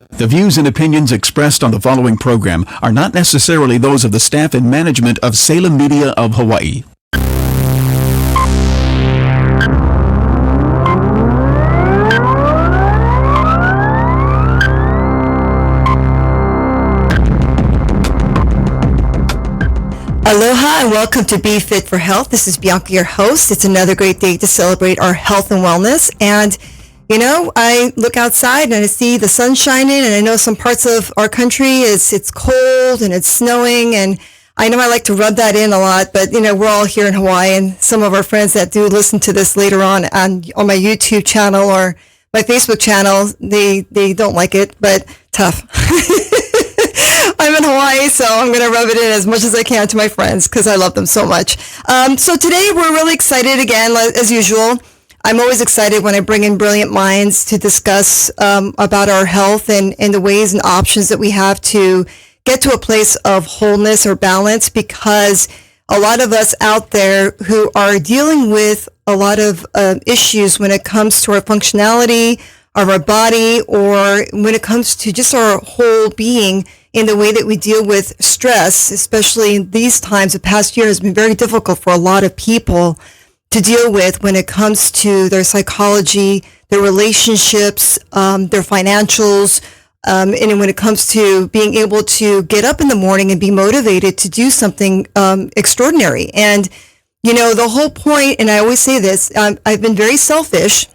The views and opinions expressed on the following program are not necessarily those of the staff and management of Salem Media of Hawaii. Aloha and welcome to Be Fit for Health. This is Bianca, your host. It's another great day to celebrate our health and wellness. And, you know, I look outside and I see the sun shining, and I know some parts of our country it's cold and it's snowing. And I know I like to rub that in a lot, but, you know, we're all here in Hawaii, and some of our friends that do listen to this later on my YouTube channel or my Facebook channel, they don't like it, but tough. I'm in Hawaii, so I'm going to rub it in as much as I can to my friends because I love them so much. So today we're really excited again, as usual. I'm always excited when I bring in brilliant minds to discuss about our health and the ways and options that we have to get to a place of wholeness or balance, because a lot of us out there who are dealing with a lot of issues when it comes to our functionality of our body, or when it comes to just our whole being in the way that we deal with stress, especially in these times. The past year has been very difficult for a lot of people to deal with when it comes to their psychology, their relationships, their financials, and when it comes to being able to get up in the morning and be motivated to do something extraordinary. And, you know, the whole point, and I always say this, I've been very selfish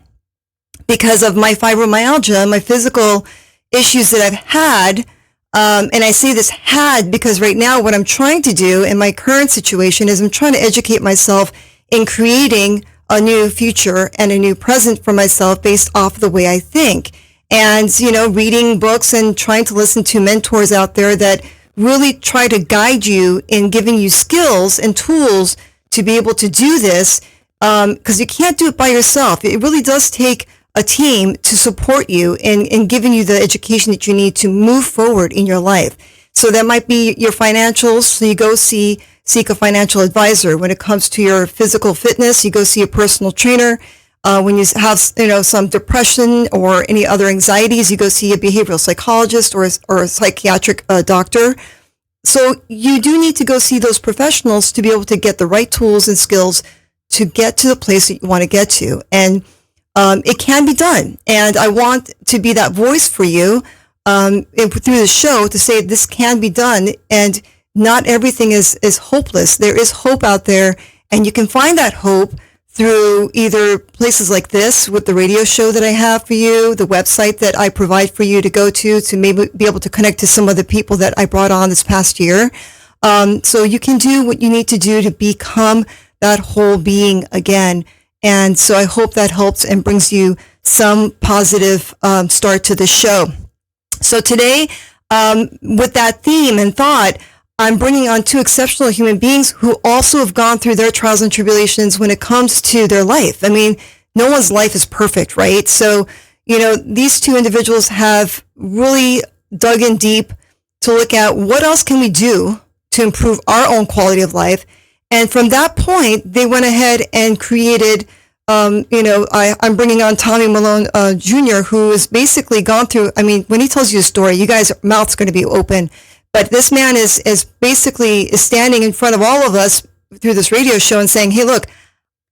because of my fibromyalgia, my physical issues that I've had. And I say this had because right now what I'm trying to do in my current situation is I'm trying to educate myself in creating a new future and a new present for myself based off the way I think. And, you know, reading books and trying to listen to mentors out there that really try to guide you in giving you skills and tools to be able to do this, because you can't do it by yourself. It really does take a team to support you in giving you the education that you need to move forward in your life. So that might be your financials. So you go seek a financial advisor. When it comes to your physical fitness, you go see a personal trainer. When you have, you know, some depression or any other anxieties, you go see a behavioral psychologist or a psychiatric doctor. So you do need to go see those professionals to be able to get the right tools and skills to get to the place that you want to get to. And it can be done. And I want to be that voice for you through the show to say this can be done. And not everything is hopeless. There is hope out there. And you can find that hope through either places like this with the radio show that I have for you, the website that I provide for you to go to maybe be able to connect to some of the people that I brought on this past year. So you can do what you need to do to become that whole being again. And so I hope that helps and brings you some positive start to the show. So today, with that theme and thought, I'm bringing on two exceptional human beings who also have gone through their trials and tribulations when it comes to their life. I mean, no one's life is perfect, right? So, you know, these two individuals have really dug in deep to look at what else can we do to improve our own quality of life. And from that point, they went ahead and created, I'm bringing on Tommy Malone Jr., who has basically gone through, I mean, when he tells you a story, you guys' mouth's going to be open. But this man is basically standing in front of all of us through this radio show and saying, hey, look,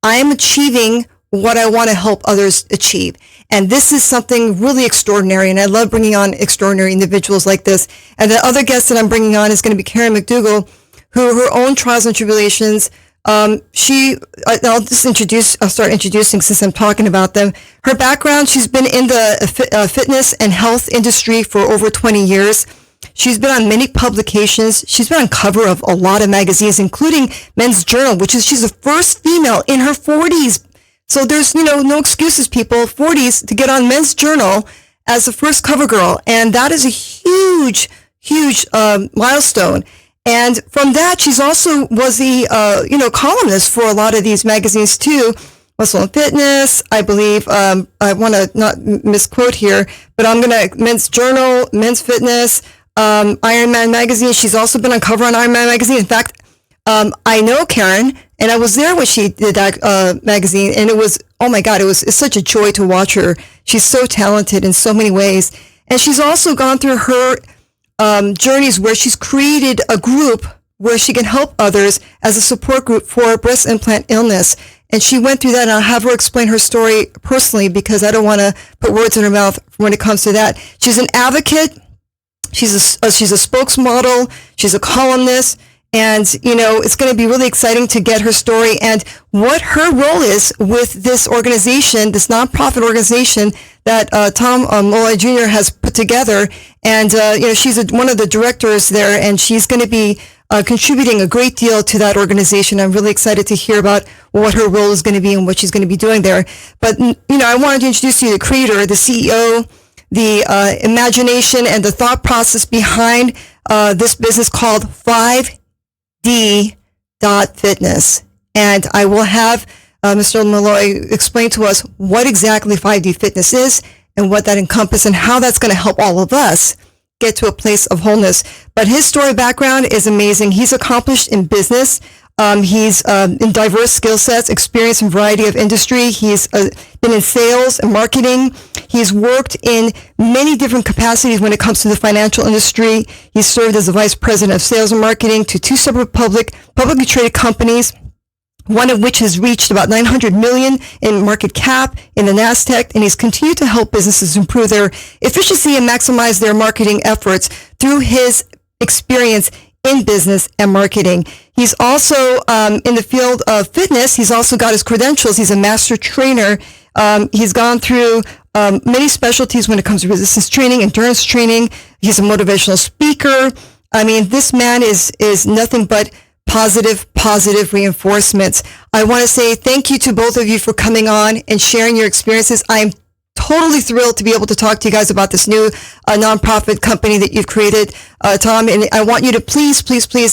I am achieving what I want to help others achieve. And this is something really extraordinary. And I love bringing on extraordinary individuals like this. And the other guest that I'm bringing on is going to be Karen McDougal, who her own trials and tribulations, I'll start introducing since I'm talking about them. Her background, she's been in the fitness and health industry for over 20 years. She's been on many publications. She's been on cover of a lot of magazines, including Men's Journal, she's the first female in her 40s. So there's, no excuses, people, 40s, to get on Men's Journal as the first cover girl. And that is a huge, huge milestone. And from that, she's also was the, columnist for a lot of these magazines too. Muscle and Fitness, I believe. I want to not misquote here, but Men's Journal, Men's Fitness, Iron Man magazine. She's also been on cover on Iron Man magazine. In fact, I know Karen, and I was there when she did that magazine, and it was, oh my God, it's such a joy to watch her. She's so talented in so many ways. And she's also gone through her journeys where she's created a group where she can help others as a support group for breast implant illness. And she went through that, and I'll have her explain her story personally because I don't want to put words in her mouth when it comes to that. She's an advocate. She's a spokesmodel. She's a columnist. And, it's going to be really exciting to get her story and what her role is with this organization, this nonprofit organization that Tom Malone Jr. has put together. And, she's one of the directors there, and she's going to be contributing a great deal to that organization. I'm really excited to hear about what her role is going to be and what she's going to be doing there. But, I wanted to introduce you to the creator, the CEO, the imagination and the thought process behind this business called 5D.Fitness. And I will have Mr. Malloy explain to us what exactly 5D Fitness is and what that encompasses and how that's going to help all of us get to a place of wholeness. But his story background is amazing. He's accomplished in business. He's in diverse skill sets, experience in a variety of industry. He's been in sales and marketing. He's worked in many different capacities when it comes to the financial industry. He's served as the vice president of sales and marketing to two separate publicly traded companies, one of which has reached about 900 million in market cap in the NASDAQ, and he's continued to help businesses improve their efficiency and maximize their marketing efforts through his experience in business and marketing. He's also in the field of fitness. He's also got his credentials. He's a master trainer. He's gone through many specialties when it comes to resistance training, endurance training. He's a motivational speaker. I mean, this man is nothing but positive reinforcements. I want to say thank you to both of you for coming on and sharing your experiences. I'm totally thrilled to be able to talk to you guys about this new nonprofit company that you've created, Tom. And I want you to please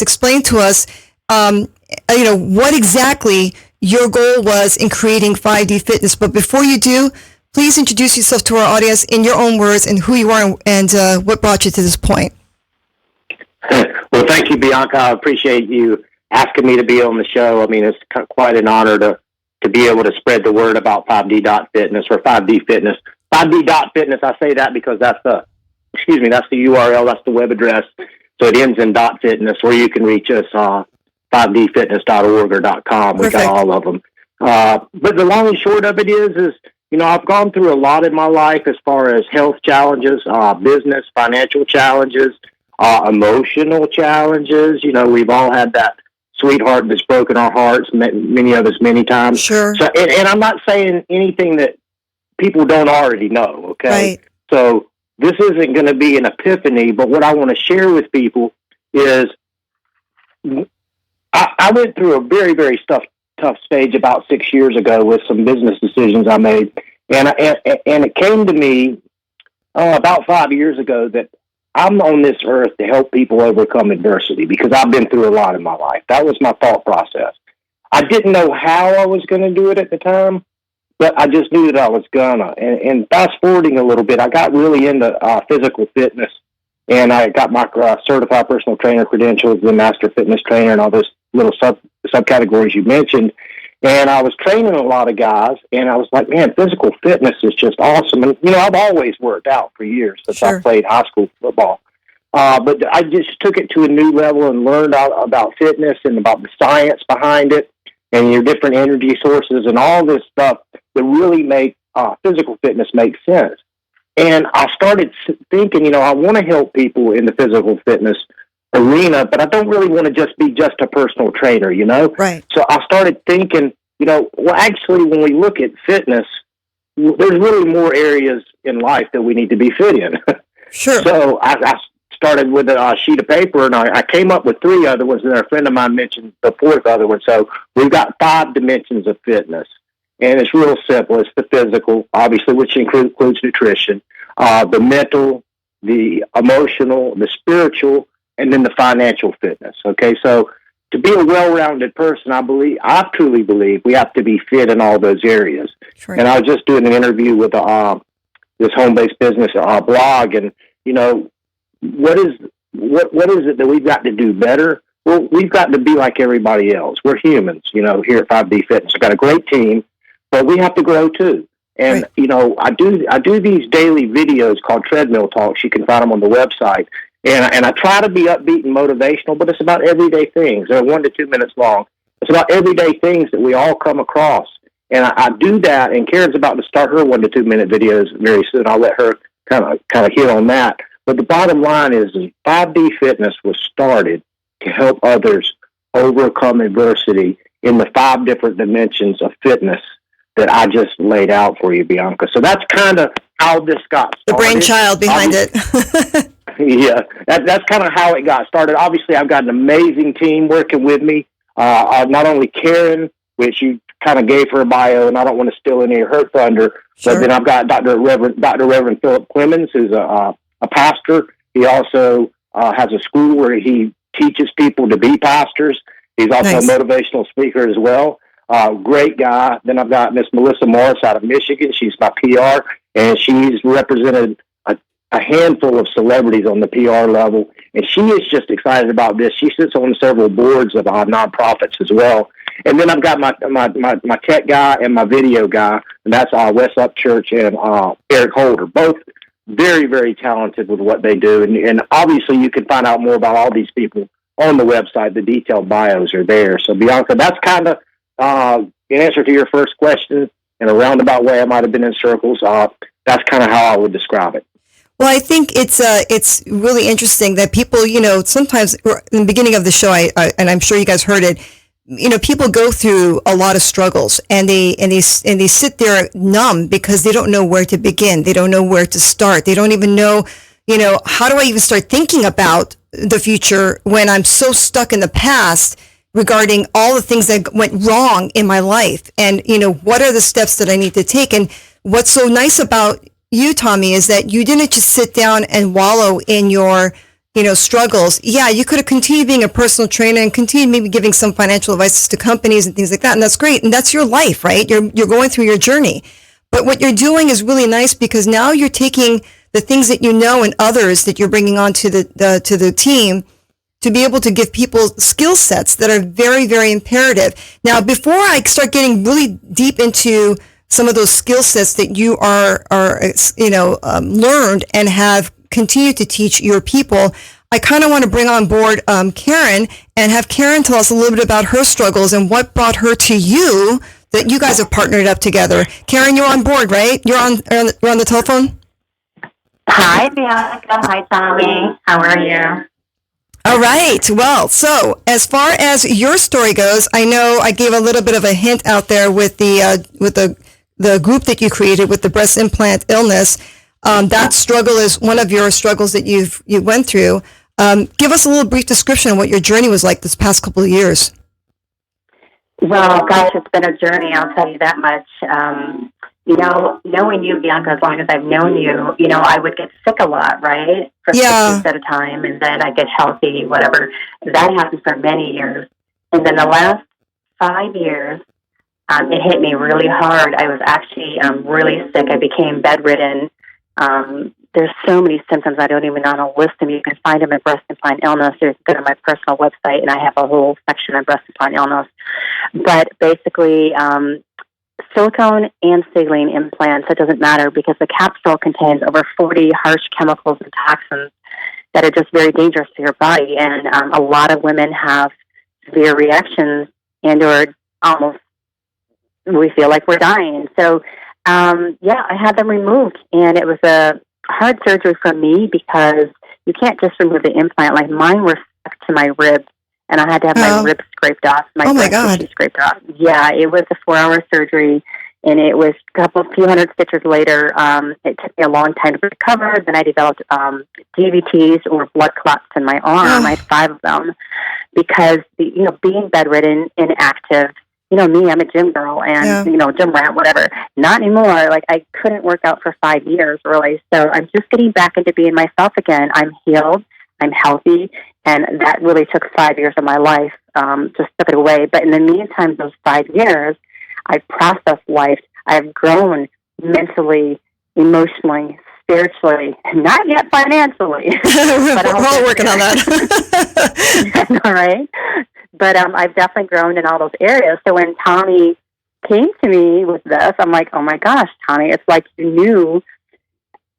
explain to us, what exactly your goal was in creating 5D Fitness. But before you do, please introduce yourself to our audience in your own words and who you are and what brought you to this point. Well, thank you, Bianca. I appreciate you asking me to be on the show. I mean, it's quite an honor to be able to spread the word about 5D.Fitness or 5D Fitness. 5D.Fitness, I say that because that's the URL, that's the web address. So it ends in .fitness, or you can reach us 5dfitness.org or .com. We got all of them. But the long and short of it is, I've gone through a lot in my life as far as health challenges, business, financial challenges, emotional challenges. We've all had that sweetheart that's broken our hearts, many of us many times. Sure. So, and I'm not saying anything that people don't already know, okay? Right. So this isn't going to be an epiphany, but what I want to share with people is I went through a very, very tough stage about 6 years ago with some business decisions I made. And it came to me about 5 years ago that I'm on this earth to help people overcome adversity because I've been through a lot in my life. That was my thought process. I didn't know how I was going to do it at the time, but I just knew that I was gonna. And fast forwarding a little bit, I got really into physical fitness, and I got my certified personal trainer credentials, the master fitness trainer, and all those little subcategories you mentioned. And I was training a lot of guys, and I was like, man, physical fitness is just awesome. And, I've always worked out for years since I played high school football. But I just took it to a new level and learned about fitness and about the science behind it and your different energy sources and all this stuff that really make physical fitness make sense. And I started thinking, I want to help people in the physical fitness arena, but I don't really want to just be a personal trainer, Right. So I started thinking, actually, when we look at fitness, there's really more areas in life that we need to be fit in. Sure. So I started with a sheet of paper, and I came up with 3 other ones, and a friend of mine mentioned the 4th other one. So we've got 5 dimensions of fitness, and it's real simple. It's the physical, obviously, which includes nutrition, the mental, the emotional, the spiritual, and then the financial fitness. Okay, so to be a well-rounded person, I truly believe we have to be fit in all those areas. Right. And I was just doing an interview with this home-based business blog, and what is it that we've got to do better? Well, we've got to be like everybody else. We're humans, here at 5D Fitness. We've got a great team, but we have to grow too. And, Right. you know, I do these daily videos called treadmill talks. You can find them on the website. And I try to be upbeat and motivational, but it's about everyday things. They're 1 to 2 minutes long. It's about everyday things that we all come across. And I do that, and Karen's about to start her 1 to 2 minute videos very soon. I'll let her kind of hit on that. But the bottom line is 5D Fitness was started to help others overcome adversity in the 5 different dimensions of fitness that I just laid out for you, Bianca. So that's kind of how this got started. The brainchild behind it. Yeah, that's kind of how it got started. Obviously, I've got an amazing team working with me. Not only Karen, which you kind of gave her a bio, and I don't want to steal any of her thunder, Sure. but then I've got Dr. Reverend Philip Clemens, who's a pastor. He also has a school where he teaches people to be pastors. He's also Nice. a motivational speaker as well. Great guy. Then I've got Miss Melissa Morris out of Michigan. She's my PR, and she's represented a handful of celebrities on the PR level, and she is just excited about this. She sits on several boards of nonprofits as well. And then I've got my tech guy and my video guy, and that's Wes Upchurch and Eric Holder, both very, very talented with what they do. And obviously you can find out more about all these people on the website. The detailed bios are there. So Bianca, that's kind of in answer to your first question, in a roundabout way, I might have been in circles. That's kind of how I would describe it. Well, I think it's really interesting that people, you know, sometimes in the beginning of the show, and I'm sure you guys heard it, you know, people go through a lot of struggles, and they sit there numb because they don't know where to begin. They don't know where to start. They don't even know, you know, how do I even start thinking about the future when I'm so stuck in the past regarding all the things that went wrong in my life, and, you know, what are the steps that I need to take? And what's so nice about you, Tommy, is that you didn't just sit down and wallow in your, you know, struggles. Yeah, you could have continued being a personal trainer and continued maybe giving some financial advice to companies and things like that. And that's great. And that's your life, right? You're going through your journey. But what you're doing is really nice, because now you're taking the things that you know and others that you're bringing on to the team to be able to give people skill sets that are very, very imperative. Now, before I start getting really deep into some of those skill sets that you are learned and have continued to teach your people, I kind of want to bring on board Karen and have Karen tell us a little bit about her struggles and what brought her to you, that you guys have partnered up together. Karen, you're on board, right? You're on the telephone? Hi, Bianca. Hi, Tommy. How are you? All right. Well, so as far as your story goes, I know I gave a little bit of a hint out there with the group that you created with the breast implant illness. That struggle is one of your struggles that you went through. Give us a little brief description of what your journey was like this past couple of years. Well, gosh, it's been a journey, I'll tell you that much. You know, knowing you, Bianca, as long as I've known you, you know, I would get sick a lot, right? For 6 weeks at a time, and then I get healthy, whatever. That happened for many years. And then the last 5 years, it hit me really hard. I was actually really sick. I became bedridden. There's so many symptoms I don't even know how to list them. You can find them at Breast Implant Illness. You can go to my personal website, and I have a whole section on breast implant illness. But basically, silicone and saline implants, it doesn't matter, because the capsule contains over 40 harsh chemicals and toxins that are just very dangerous to your body. And a lot of women have severe reactions and or almost, we feel like we're dying. So, I had them removed, and it was a hard surgery for me because you can't just remove the implant. Like, mine were stuck to my ribs, and I had to have my ribs scraped off, my God, scraped off. Yeah, it was a 4-hour surgery, and it was a few hundred stitches later. It took me a long time to recover. Then I developed DVTs, or blood clots, in my arm. I had 5 of them because, being bedridden, inactive. You know me, I'm a gym girl and, gym rat, whatever. Not anymore. Like, I couldn't work out for 5 years, really. So I'm just getting back into being myself again. I'm healed. I'm healthy. And that really took 5 years of my life, to strip it away. But in the meantime, those 5 years, I've processed life. I've grown mentally, emotionally, spiritually, not yet financially. But we're all working on that. All right. But I've definitely grown in all those areas. So when Tommy came to me with this, I'm like, oh my gosh, Tommy, it's like you knew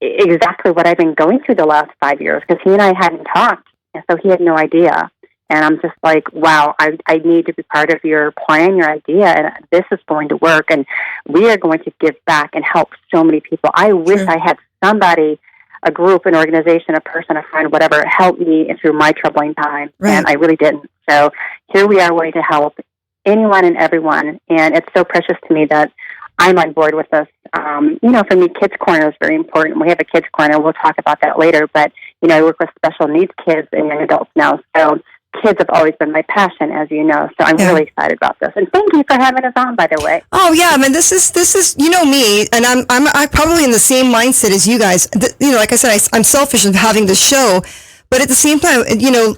exactly what I've been going through the last 5 years, because he and I hadn't talked, and so he had no idea. And I'm just like, wow, I need to be part of your plan, your idea, and this is going to work, and we are going to give back and help so many people. I wish I had somebody, a group, an organization, a person, a friend, whatever, help me through my troubling time, and I really didn't. So here we are, wanting to help anyone and everyone, and it's so precious to me that I'm on board with this. For me, Kids Corner is very important. We have a Kids Corner. We'll talk about that later, but, I work with special needs kids and young adults now, so kids have always been my passion, as you know. So I'm really excited about this. And thank you for having us on, by the way. Oh yeah, I mean, this is me, and I'm probably in the same mindset as you guys. Like I said, I'm selfish in having this show, but at the same time,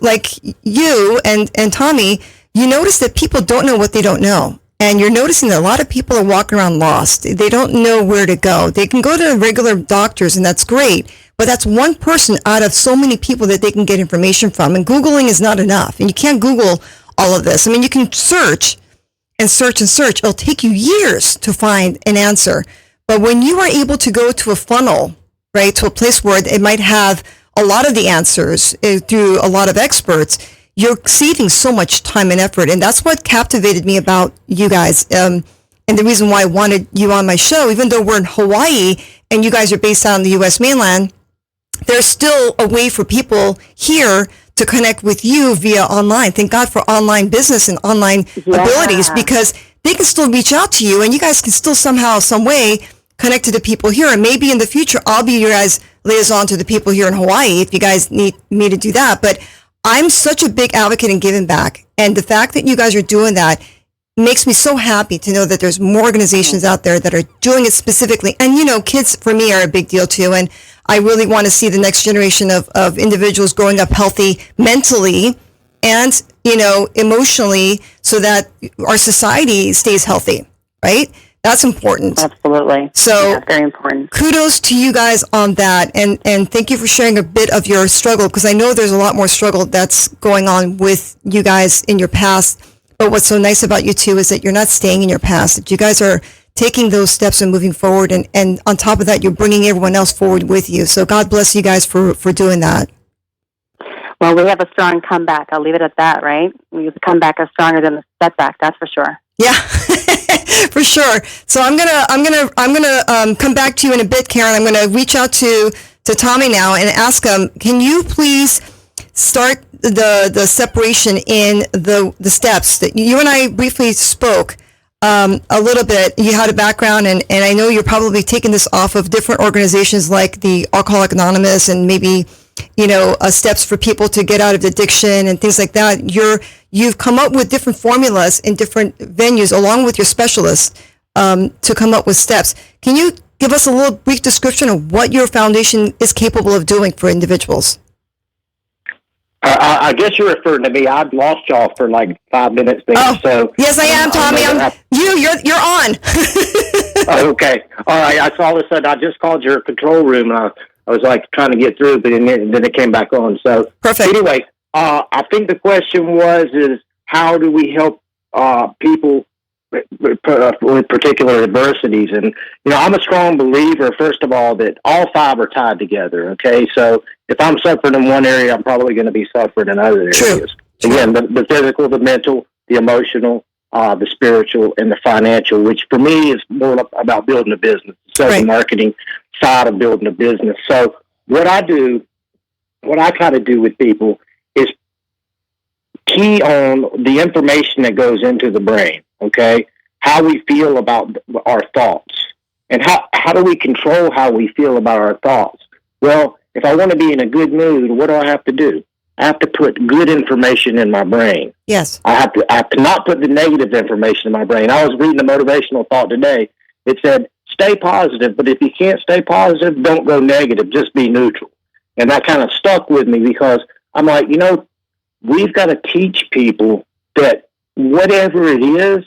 like you and Tommy, you notice that people don't know what they don't know. And you're noticing that a lot of people are walking around lost. They don't know where to go. They can go to regular doctors, and that's great. But that's one person out of so many people that they can get information from. And Googling is not enough. And you can't Google all of this. I mean, you can search and search and search. It'll take you years to find an answer. But when you are able to go to a funnel, right, to a place where it might have a lot of the answers through a lot of experts, you're saving so much time and effort. And that's what captivated me about you guys. And the reason why I wanted you on my show, even though we're in Hawaii and you guys are based out on the U.S. mainland, there's still a way for people here to connect with you via online. Thank God for online business and online abilities, because they can still reach out to you, and you guys can still somehow, some way connect to the people here. And maybe in the future, I'll be your guys' liaison to the people here in Hawaii if you guys need me to do that. But I'm such a big advocate in giving back. And the fact that you guys are doing that makes me so happy to know that there's more organizations out there that are doing it specifically. And, kids for me are a big deal too. And I really want to see the next generation of individuals growing up healthy mentally and, emotionally, so that our society stays healthy, right? That's important. Absolutely. So very important. Kudos to you guys on that. And thank you for sharing a bit of your struggle, because I know there's a lot more struggle that's going on with you guys in your past. But what's so nice about you two is that you're not staying in your past, that you guys are taking those steps and moving forward. And on top of that, you're bringing everyone else forward with you. So God bless you guys for doing that. Well, we have a strong comeback. I'll leave it at that, right? The comeback is stronger than the setback. That's for sure. Yeah, for sure. So I'm gonna come back to you in a bit, Karen. I'm gonna reach out to Tommy now and ask him, can you please start the separation in the steps that you and I briefly spoke a little bit. You had a background, and I know you're probably taking this off of different organizations like the Alcoholics Anonymous and maybe steps for people to get out of addiction and things like that. You've come up with different formulas in different venues along with your specialists to come up with steps. Can you give us a little brief description of what your foundation is capable of doing for individuals? I guess you're referring to me. I've lost y'all for like 5 minutes there. Oh, so yes, I am, Tommy. You're on. Okay. All right. I saw all of a sudden I just called your control room, and I was like trying to get through, but then it came back on. So perfect. Anyway, I think the question is how do we help people with particular adversities? And I'm a strong believer, first of all, that all five are tied together. Okay, so if I'm suffering in one area, I'm probably going to be suffering in other areas. True. Again, the physical, the mental, the emotional, the spiritual, and the financial, which for me is more about building a business. So the marketing side of building a business. So what I try to do with people is key on the information that goes into the brain. Okay, how we feel about our thoughts, and how do we control how we feel about our thoughts? Well, if I want to be in a good mood, what do I have to do? I have to put good information in my brain. Yes. I have to not put the negative information in my brain. I was reading a motivational thought today. It said, stay positive, but if you can't stay positive, don't go negative. Just be neutral. And that kind of stuck with me, because I'm like, we've got to teach people that whatever it is,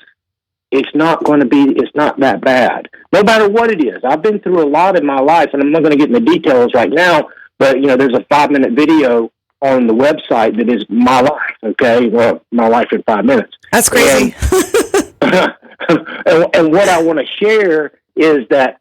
it's not that bad. No matter what it is. I've been through a lot in my life, and I'm not going to get into details right now, but, there's a 5-minute video on the website that is my life, okay? Well, my life in 5 minutes. That's crazy. and what I want to share is that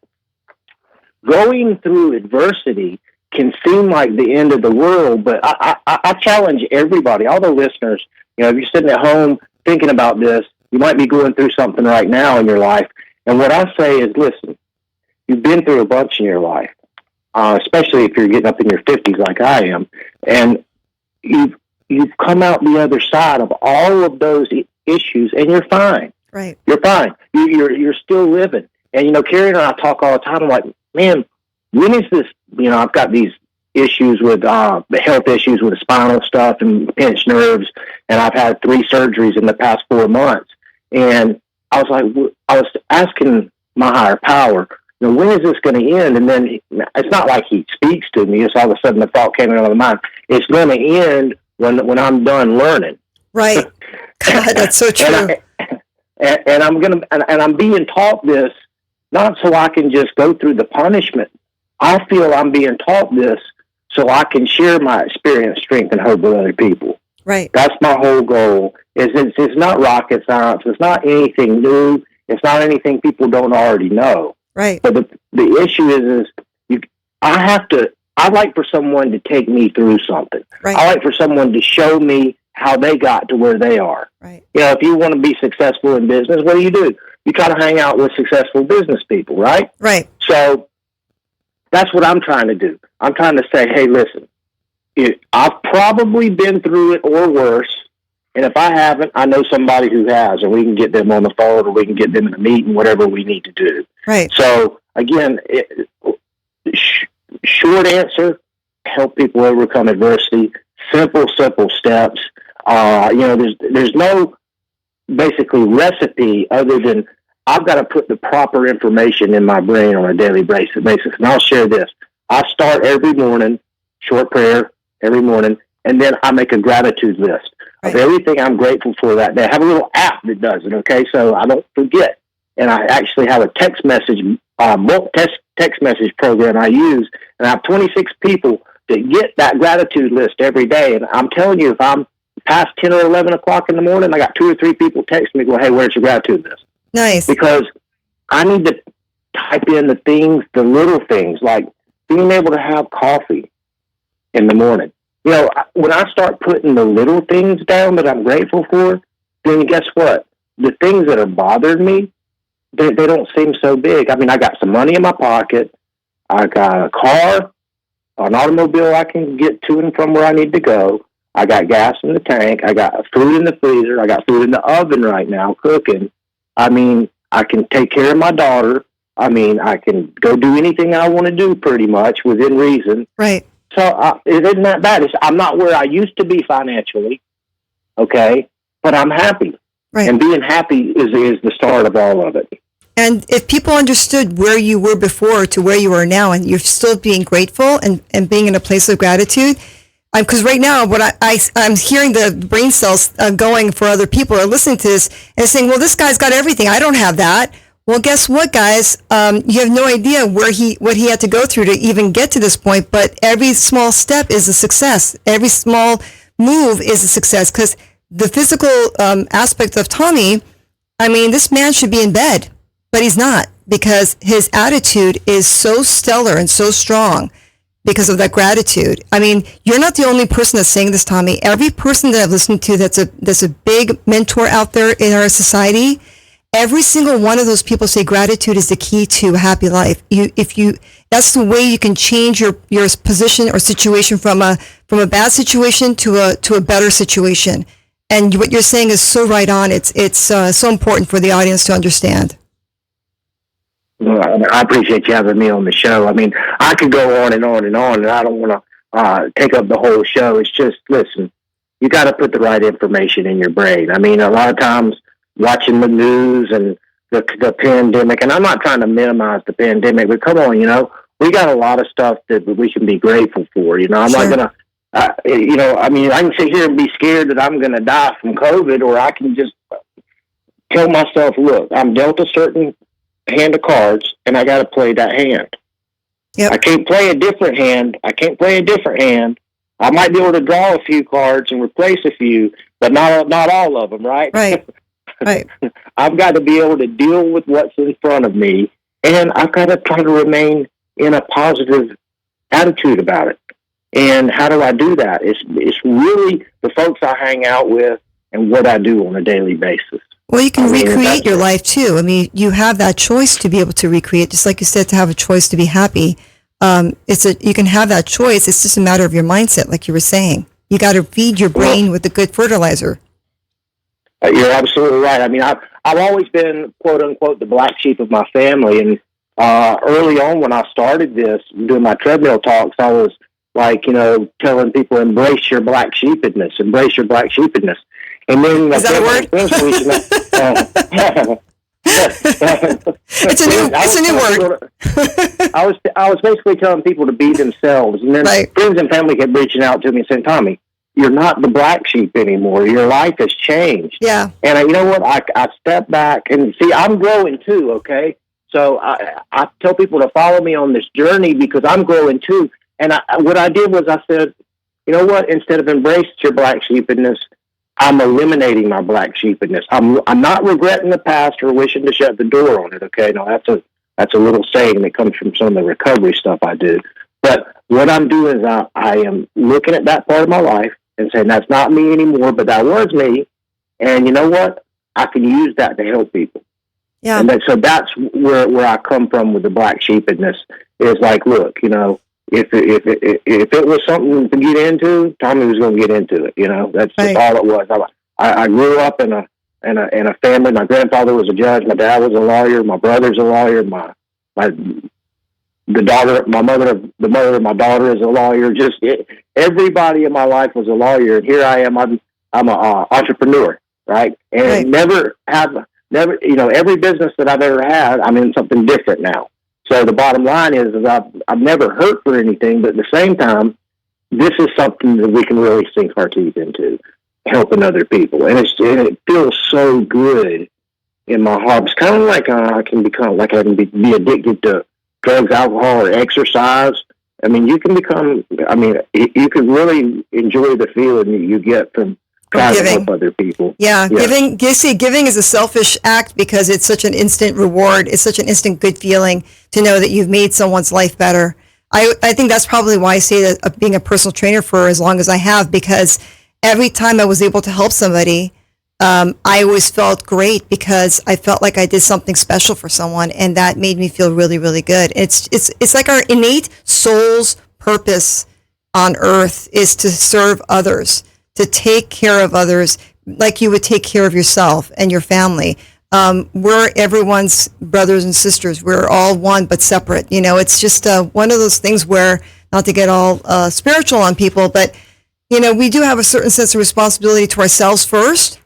going through adversity can seem like the end of the world, but I challenge everybody, all the listeners, if you're sitting at home thinking about this, you might be going through something right now in your life. And what I say is, listen, you've been through a bunch in your life, especially if you're getting up in your 50s like I am, and you've come out the other side of all of those issues, and you're fine. Right. You're fine. You're still living. And, Carrie and I talk all the time. I'm like, man, when is this, I've got these issues with the health issues with the spinal stuff and pinched nerves, and I've had 3 surgeries in the past 4 months. And I was asking my higher power, when is this going to end? And then it's not like he speaks to me. It's all of a sudden the thought came into my mind. It's going to end when I'm done learning. Right. God, that's so true. and I'm being taught this not so I can just go through the punishment. I feel I'm being taught this so I can share my experience, strength, and hope with other people. Right. That's my whole goal. It's not rocket science. It's not anything new. It's not anything people don't already know. Right. But the issue is I'd like for someone to take me through something. Right. I like for someone to show me how they got to where they are. Right. If you want to be successful in business, what do? You try to hang out with successful business people, right? Right. So that's what I'm trying to do. I'm trying to say, hey, listen, I've probably been through it or worse. And if I haven't, I know somebody who has, and we can get them on the phone or we can get them in a meeting, whatever we need to do. Right. So again, short answer, help people overcome adversity, simple steps. There's no basically recipe other than I've got to put the proper information in my brain on a daily basis. And I'll share this. I start every morning, short prayer every morning, and then I make a gratitude list of everything I'm grateful for that day. I have a little app that does it, okay, so I don't forget. And I actually have a text message program I use, and I have 26 people that get that gratitude list every day. And I'm telling you, if I'm past 10 or 11 o'clock in the morning, I got 2 or 3 people text me, go, hey, where's your gratitude list? Nice. Because I need to type in the little things, like being able to have coffee in the morning. When I start putting the little things down that I'm grateful for, then guess what? The things that are bothering me, they don't seem so big. I mean, I got some money in my pocket. I got a car, an automobile I can get to and from where I need to go. I got gas in the tank. I got food in the freezer. I got food in the oven right now cooking. I mean, I can take care of my daughter. I mean, I can go do anything I want to do pretty much within reason. Right. So it isn't that bad. I'm not where I used to be financially, okay, but I'm happy. Right. And being happy is the start of all of it. And if people understood where you were before to where you are now, and you're still being grateful and being in a place of gratitude, because right now what I'm hearing the brain cells going for other people are listening to this and saying, well, this guy's got everything. I don't have that. Well, guess what, guys? You have no idea what he had to go through to even get to this point. But every small step is a success. Every small move is a success. Because the physical aspect of Tommy, I mean, this man should be in bed, but he's not, because his attitude is so stellar and so strong because of that gratitude. I mean, you're not the only person that's saying this, Tommy. Every person that I've listened to that's a big mentor out there in our society, every single one of those people say gratitude is the key to a happy life. That's the way you can change your position or situation from a bad situation to a better situation. And what you're saying is so right on. It's so important for the audience to understand. Well, I appreciate you having me on the show. I mean, I could go on and on and on, and I don't want to take up the whole show. It's just, listen, you got to put the right information in your brain. I mean, a lot of times watching the news and the pandemic, and I'm not trying to minimize the pandemic, but come on, we got a lot of stuff that we can be grateful for. I'm not going to, I mean, I can sit here and be scared that I'm going to die from COVID, or I can just tell myself, look, I'm dealt a certain hand of cards, and I got to play that hand. Yep. I can't play a different hand. I might be able to draw a few cards and replace a few, but not all of them, right? Right. Right. I've got to be able to deal with what's in front of me, and I've got to try to remain in a positive attitude about it. And how do I do that? It's really the folks I hang out with and what I do on a daily basis. Well, you can recreate your life too. I mean, you have that choice to be able to recreate, just like you said, to have a choice to be happy. You can have that choice. It's just a matter of your mindset, like you were saying. You got to feed your brain with the good fertilizer. You're absolutely right. I mean, I've always been, quote unquote, the black sheep of my family. And early on when I started this, doing my treadmill talks, I was like, telling people, embrace your black sheepedness, embrace your black sheepedness. And then is that a word? It's a new word. I was basically telling people to be themselves, and then friends and family kept reaching out to me and saying, "Tommy, you're not the black sheep anymore. Your life has changed." Yeah. And you know what? I step back and see, I'm growing too. Okay, so I tell people to follow me on this journey because I'm growing too. And what I did was I said, you know what? Instead of embrace your black sheepedness, I'm eliminating my black sheepedness. I'm not regretting the past or wishing to shut the door on it. Okay, now that's a little saying that comes from some of the recovery stuff I do. But what I'm doing is I am looking at that part of my life and saying that's not me anymore, but that was me. And you know what? I can use that to help people. Yeah. And so that's where I come from with the black sheepedness. Is like, look, if it was something to get into, Tommy was going to get into it. That's just all it was. I grew up in a family. My grandfather was a judge. My dad was a lawyer. My brother's a lawyer. The mother of my daughter is a lawyer. Just everybody in my life was a lawyer. And here I am. I'm an entrepreneur, right? And never, every business that I've ever had, I'm in something different now. So the bottom line is I've never hurt for anything, but at the same time, this is something that we can really sink our teeth into, helping other people. And it feels so good in my heart. It's kind of like I can be addicted to drugs, alcohol, or exercise. I mean, you can really enjoy the feeling that you get from trying to help other people. Yeah. Giving is a selfish act because it's such an instant reward. It's such an instant good feeling to know that you've made someone's life better. I think that's probably why I say that being a personal trainer for as long as I have, because every time I was able to help somebody, I always felt great because I felt like I did something special for someone, and that made me feel really, really good. It's like our innate soul's purpose on earth is to serve others, to take care of others like you would take care of yourself and your family. We're everyone's brothers and sisters. We're all one but separate. It's just one of those things where, not to get all spiritual on people, but we do have a certain sense of responsibility to ourselves first,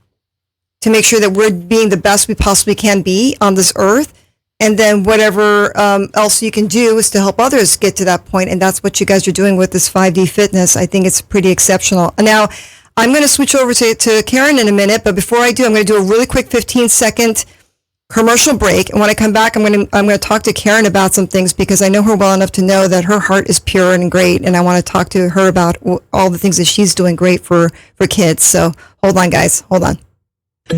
to make sure that we're being the best we possibly can be on this earth. And then whatever else you can do is to help others get to that point. And that's what you guys are doing with this 5D fitness. I think it's pretty exceptional. Now, I'm going to switch over to Karen in a minute. But before I do, I'm going to do a really quick 15-second commercial break. And when I come back, I'm going to talk to Karen about some things, because I know her well enough to know that her heart is pure and great. And I want to talk to her about all the things that she's doing great for kids. So hold on, guys. Hold on.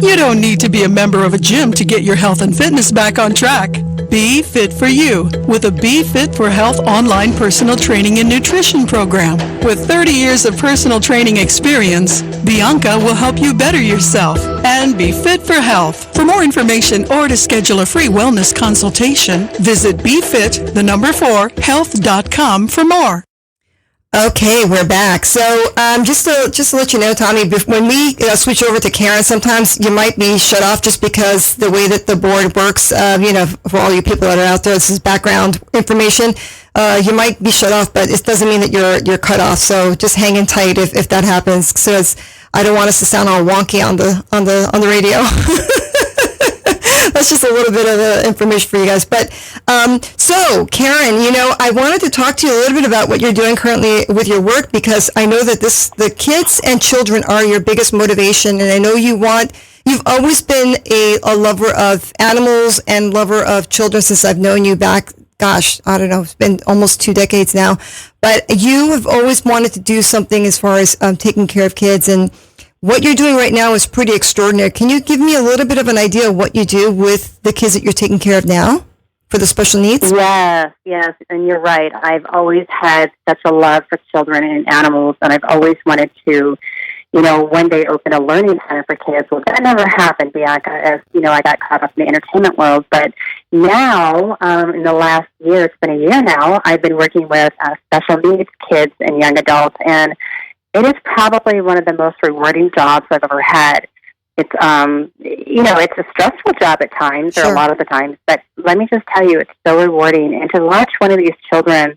You don't need to be a member of a gym to get your health and fitness back on track. Be Fit for You with a Be Fit for Health online personal training and nutrition program. With 30 years of personal training experience, Bianca will help you better yourself and be fit for health. For more information or to schedule a free wellness consultation, visit BeFit4Health.com for more. Okay, we're back. So just to let you know, Tommy, when we switch over to Karen, sometimes you might be shut off just because the way that the board works, for all you people that are out there, this is background information. You might be shut off, but it doesn't mean that you're cut off. So just hang in tight if that happens, because I don't want us to sound all wonky on the radio. That's just a little bit of information for you guys. But so, Karen, I wanted to talk to you a little bit about what you're doing currently with your work, because I know that the kids and children are your biggest motivation, and I know you've always been a lover of animals and lover of children since I've known you back. Gosh, I don't know, it's been almost 2 decades now. But you have always wanted to do something as far as taking care of kids. And what you're doing right now is pretty extraordinary. Can you give me a little bit of an idea of what you do with the kids that you're taking care of now for the special needs? Yes, and you're right. I've always had such a love for children and animals, and I've always wanted to, one day open a learning center for kids. Well, that never happened, Bianca, as, I got caught up in the entertainment world. But now, in the last year, it's been a year now, I've been working with special needs kids and young adults, and it is probably one of the most rewarding jobs I've ever had. It's, it's a stressful job at times, or a lot of the times, but let me just tell you, it's so rewarding. And to watch one of these children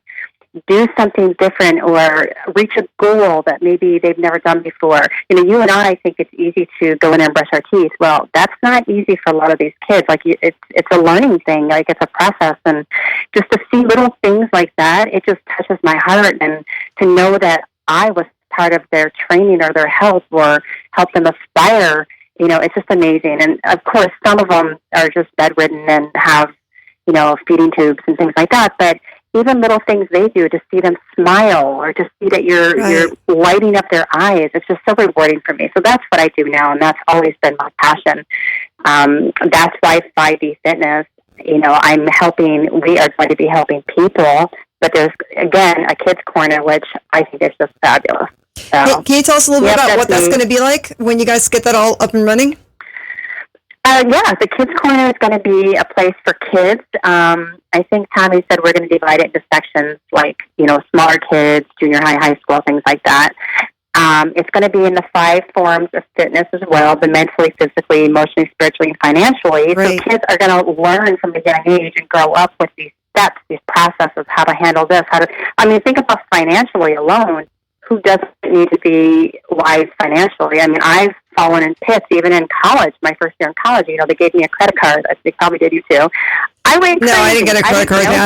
do something different or reach a goal that maybe they've never done before. You and I think it's easy to go in and brush our teeth. Well, that's not easy for a lot of these kids. Like, it's a learning thing. Like, it's a process. And just to see little things like that, it just touches my heart. And to know that I was part of their training or their health or help them aspire, it's just amazing. And of course, some of them are just bedridden and have, feeding tubes and things like that. But even little things they do, to see them smile or to see that you're lighting up their eyes, it's just so rewarding for me. So that's what I do now, and that's always been my passion. That's why 5D Fitness, we are going to be helping people, but there's, again, a kids corner, which I think is just fabulous. So, can you tell us a little bit about what that's going to be like when you guys get that all up and running? The Kids Corner is going to be a place for kids. I think Tommy said we're going to divide it into sections, like, smaller kids, junior high school, things like that. It's going to be in the 5 forms of fitness as well, the mentally, physically, emotionally, spiritually, and financially. Right. So kids are going to learn from a young age and grow up with these steps, these processes, how to handle this, think about financially alone. Who doesn't need to be wise financially? I've fallen in pits, even in college, my first year in college. They gave me a credit card. They probably did you too. I went crazy. No, I didn't get a credit card. I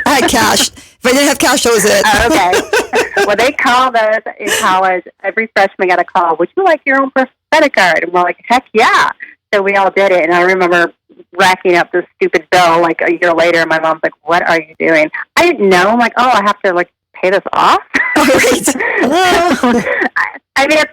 had cash. If I didn't have cash, that was it. Okay. Well, they called us in college. Every freshman got a call. Would you like your own first credit card? And we're like, heck yeah. So we all did it. And I remember racking up this stupid bill like a year later. And my mom's like, what are you doing? I didn't know. I'm like, I have to pay this off. It's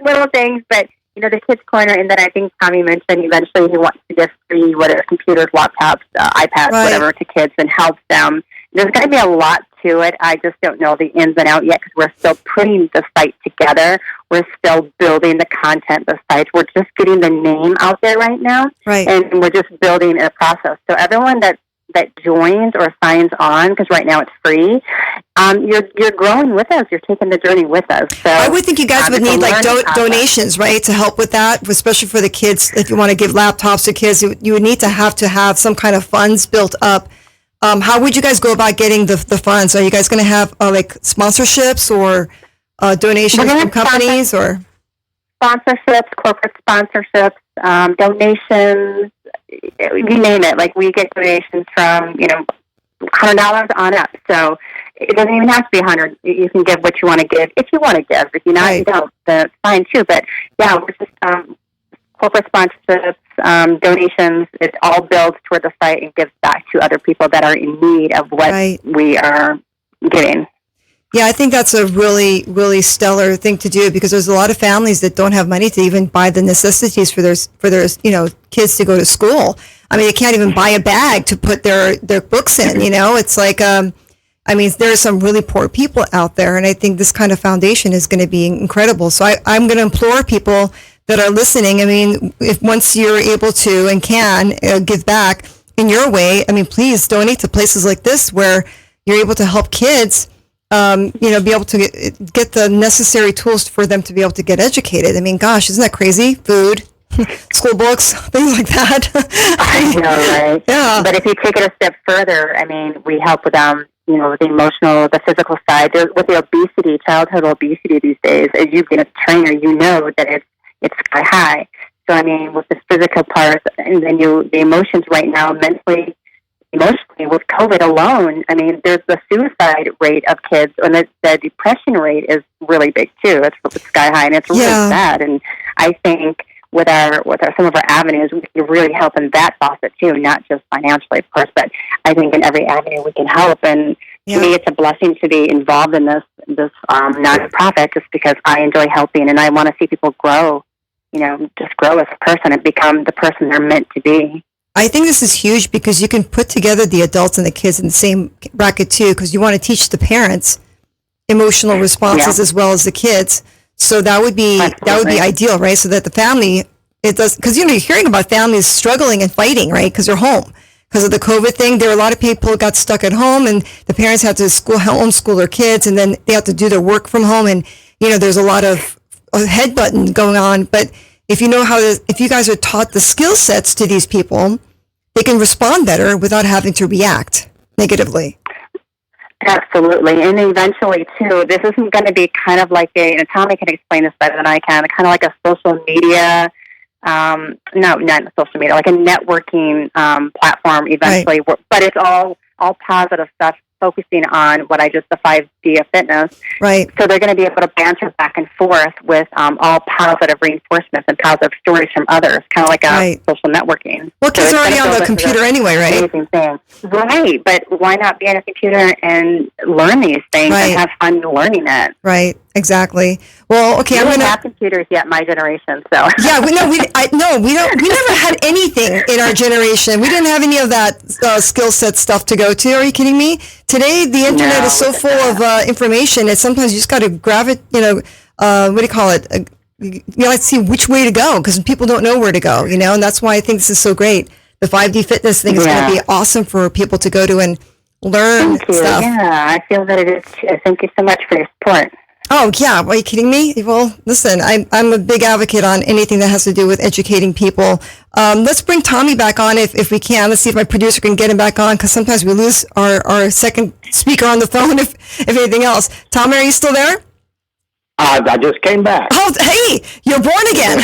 little things, but the Kids Corner, and then I think Tommy mentioned eventually he wants to give free computers, laptops, iPads, whatever to kids and help them. There's going to be a lot to it. I just don't know the ins and outs yet because we're still putting the site together. We're still building the content, the site. We're just getting the name out there right now, and we're just building a process. So everyone that joins or signs on, because right now it's free, you're growing with us. You're taking the journey with us. So I would think you guys would need donations, right, to help with that, especially for the kids. If you want to give laptops to kids, you would need to have some kind of funds built up. How would you guys go about getting the funds? Are you guys going to have sponsorships or donations from companies or sponsorships, corporate sponsorships, donations? You name it. We get donations from $100 on up. So it doesn't even have to be $100. You can give what you want to give if you want to give. If you're not, you don't. That's fine too. But we're just corporate sponsorships, donations. It all builds toward the site and gives back to other people that are in need of what we are giving. Yeah, I think that's a really, really stellar thing to do because there's a lot of families that don't have money to even buy the necessities for their kids to go to school. They can't even buy a bag to put their books in. It's like there are some really poor people out there, and I think this kind of foundation is going to be incredible. So I'm going to implore people that are listening. If once you're able to and can give back in your way, please donate to places like this where you're able to help kids. Be able to get the necessary tools for them to be able to get educated. Gosh, isn't that crazy? Food, school books, things like that. I know, right? Yeah. But if you take it a step further, we help with the emotional, the physical side. With the obesity, childhood obesity these days, as you've been a trainer, you know that it's sky high. So, with the physical part, and then the emotions right now, mentally, emotionally, with COVID alone, there's the suicide rate of kids, and the depression rate is really big too. It's sky high, and it's really sad. And I think with some of our avenues, we can really help in that faucet too, not just financially, of course, but I think in every avenue we can help. And to me, it's a blessing to be involved in this this nonprofit just because I enjoy helping and I want to see people grow, just grow as a person and become the person they're meant to be. I think this is huge because you can put together the adults and the kids in the same bracket too, because you want to teach the parents emotional responses as well as the kids. So that would be ideal, right? So that the family, it does, because you're hearing about families struggling and fighting, right? Because they're home. Because of the COVID thing, there were a lot of people who got stuck at home, and the parents had to homeschool their kids, and then they have to do their work from home, and there's a lot of headbutting going on. But if if you guys are taught the skill sets to these people, they can respond better without having to react negatively. Absolutely. And eventually, too, this isn't going to be kind of like and Tommy can explain this better than I can, kind of like a social media, not social media, like a networking platform eventually, right. But it's all positive stuff, focusing on the 5D of fitness. Right. So they're going to be able to banter back and forth with all positive reinforcements and positive stories from others, kind of like a social networking. Well, kids are already on the computer anyway, right? Amazing thing. Right, but why not be on a computer and learn these things and have fun learning it? Right, exactly. Well, okay, we don't have computers yet, my generation. So yeah, we never had anything in our generation. We didn't have any of that skill set stuff to go to. Are you kidding me? Today, the internet is so full of information that sometimes you just got to grab it. What do you call it? Let's see which way to go because people don't know where to go. And that's why I think this is so great. The 5D fitness thing is going to be awesome for people to go to and learn stuff. Yeah, I feel that it is. Thank you so much for your support. Oh, yeah. Are you kidding me? Well, listen, I'm a big advocate on anything that has to do with educating people. Let's bring Tommy back on if we can. Let's see if my producer can get him back on because sometimes we lose our second speaker on the phone if anything else. Tommy, are you still there? I just came back. Oh, hey, you're born again.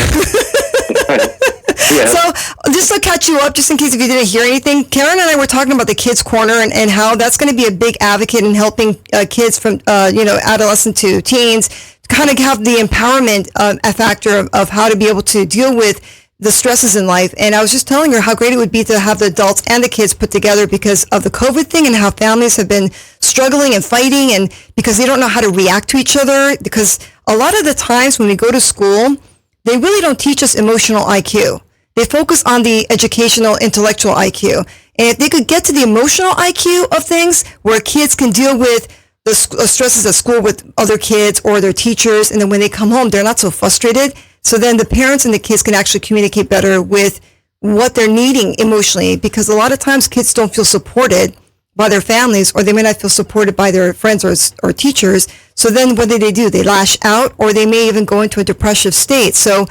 Yes. So just to catch you up, just in case if you didn't hear anything, Karen and I were talking about the Kids Corner and how that's going to be a big advocate in helping kids from, adolescent to teens kind of have the empowerment factor of how to be able to deal with the stresses in life. And I was just telling her how great it would be to have the adults and the kids put together because of the COVID thing and how families have been struggling and fighting and because they don't know how to react to each other. Because a lot of the times when we go to school, they really don't teach us emotional IQ. They focus on the educational, intellectual IQ. And if they could get to the emotional IQ of things where kids can deal with the stresses at school with other kids or their teachers, and then when they come home, they're not so frustrated. So then the parents and the kids can actually communicate better with what they're needing emotionally because a lot of times kids don't feel supported by their families or they may not feel supported by their friends or teachers. So then what do? They lash out or they may even go into a depressive state. So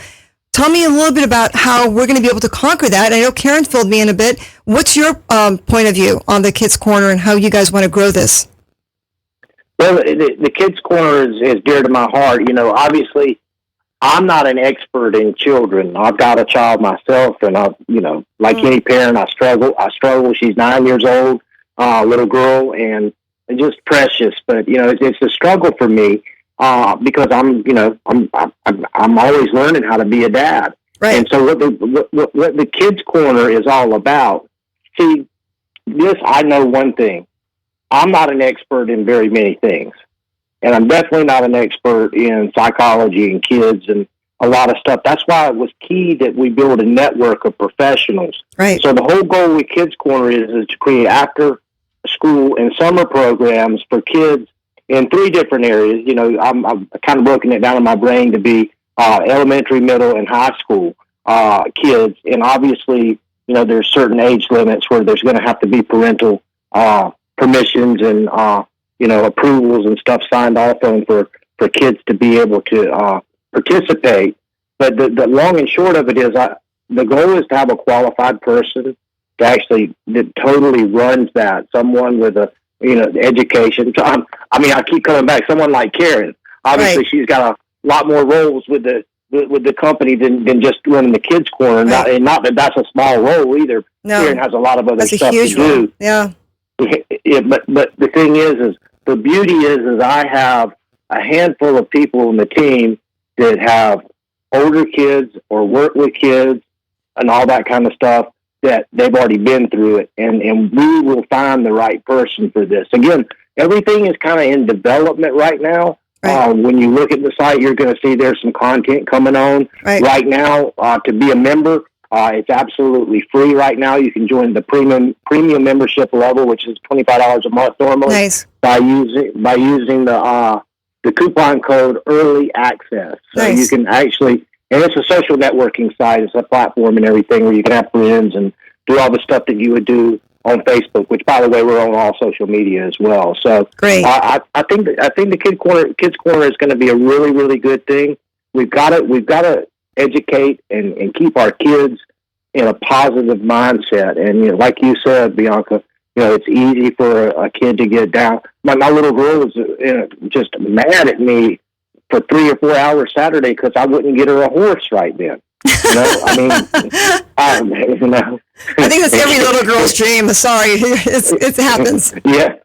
tell me a little bit about how we're going to be able to conquer that. I know Karen filled me in a bit. What's your point of view on the Kids Corner and how you guys want to grow this? Well, the Kids Corner is dear to my heart. Obviously, I'm not an expert in children. I've got a child myself, and like any parent, I struggle. She's 9 years old, little girl, and just precious. But it's a struggle for me because I'm always learning how to be a dad. Right. And so what the Kids Corner is all about. See, I know one thing. I'm not an expert in very many things. And I'm definitely not an expert in psychology and kids and a lot of stuff. That's why it was key that we build a network of professionals. Right. So the whole goal with Kids Corner is to create after school and summer programs for kids in 3 different areas. I'm kind of broken it down in my brain to be elementary, middle, and high school kids. And obviously, there's certain age limits where there's going to have to be parental permissions and approvals and stuff signed off on for kids to be able to participate. But the long and short of it is the goal is to have a qualified person that totally runs that, someone with a education. So I keep coming back. Someone like Karen, obviously right. She's got a lot more roles with the company than just running the Kids Corner. Right. Not that that's a small role either. No, Karen has a lot of other stuff to do. Role. Yeah. But the thing is the beauty is I have a handful of people in the team that have older kids or work with kids and all that kind of stuff that they've already been through it. And we will find the right person for this. Again, everything is kind of in development right now. Right. When you look at the site, you're going to see there's some content coming on right now. To be a member, it's absolutely free right now. You can join the premium membership level, which is $25 a month normally. Nice. By using the coupon code Early Access. So Nice. you can actually, and it's a social networking site. It's a platform and everything where you can have friends and do all the stuff that you would do on Facebook, which, by the way, we're on all social media as well. So Great. I think the Kids Corner is going to be a really, really good thing. We've got to educate and keep our kids in a positive mindset. And like you said, Bianca, it's easy for a kid to get down. My little girl was just mad at me for 3 or 4 hours Saturday because I wouldn't get her a horse right then. I mean, I think that's every little girl's dream. Sorry, it happens. Yeah.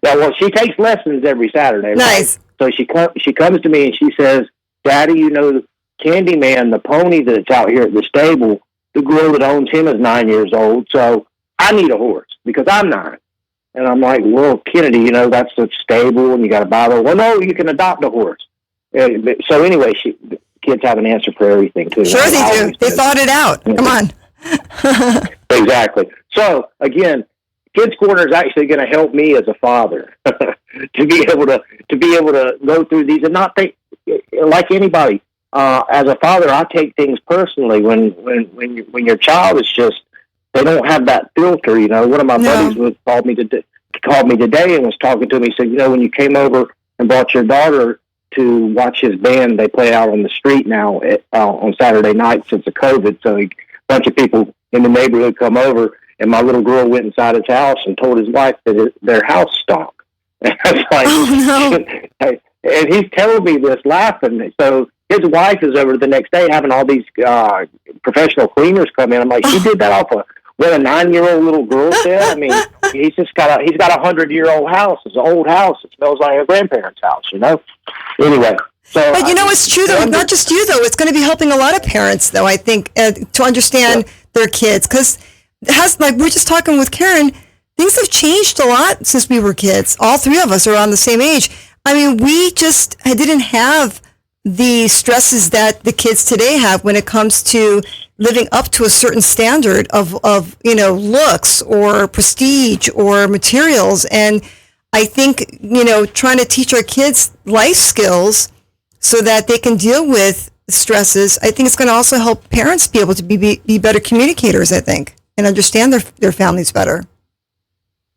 Well, she takes lessons every Saturday. Nice. Right? So she comes to me and she says, "Daddy, Candyman, the pony that's out here at the stable, the girl that owns him is 9 years old. So I need a horse because I'm 9." And I'm like, "Well, Kennedy, that's the stable, and you got to buy the." "Well, no, you can adopt a horse." So anyway, kids have an answer for everything too. Sure, they do. They thought it out. Come on. Exactly. So again, Kids Corner is actually going to help me as a father to be able to go through these and not think like anybody. As a father, I take things personally when your child is just, they don't have that filter. One of my buddies called me today and was talking to me. He said, when you came over and brought your daughter to watch his band, they play out on the street now on Saturday night since the COVID. So a bunch of people in the neighborhood come over, and my little girl went inside his house and told his wife that their house stunk. And I was like, oh, no. And he's telling me this laughing. So his wife is over the next day having all these professional cleaners come in. I'm like, she did that off of what a 9-year-old little girl said. I mean, he's got a 100-year-old house. It's an old house. It smells like a grandparent's house. Anyway. So, but it's true though. Not just you though. It's going to be helping a lot of parents though. I think to understand their kids, because we're just talking with Karen. Things have changed a lot since we were kids. All three of us are around the same age. I mean, we just didn't have the stresses that the kids today have when it comes to living up to a certain standard of looks or prestige or materials. And I think, trying to teach our kids life skills so that they can deal with stresses, I think it's going to also help parents be able to be better communicators, I think, and understand their families better.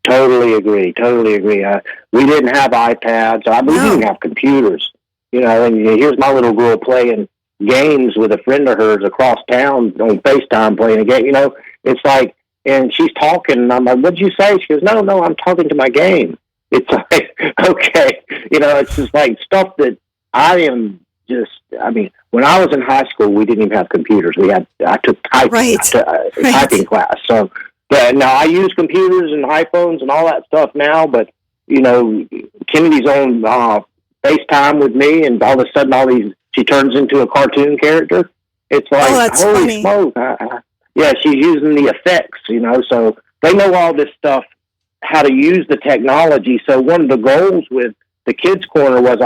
Totally agree. We didn't have iPads. We didn't have computers. And here's my little girl playing games with a friend of hers across town on FaceTime playing a game. It's like, and she's talking, and I'm like, "What'd you say?" She goes, No, I'm talking to my game." It's like, okay, it's just like stuff that when I was in high school, we didn't even have computers. I took typing, typing class. So now I use computers and iPhones and all that stuff now, but Kennedy's on FaceTime with me, and all of a sudden she turns into a cartoon character. It's like, holy smoke. She's using the effects, so they know all this stuff, how to use the technology. So one of the goals with the Kids Corner was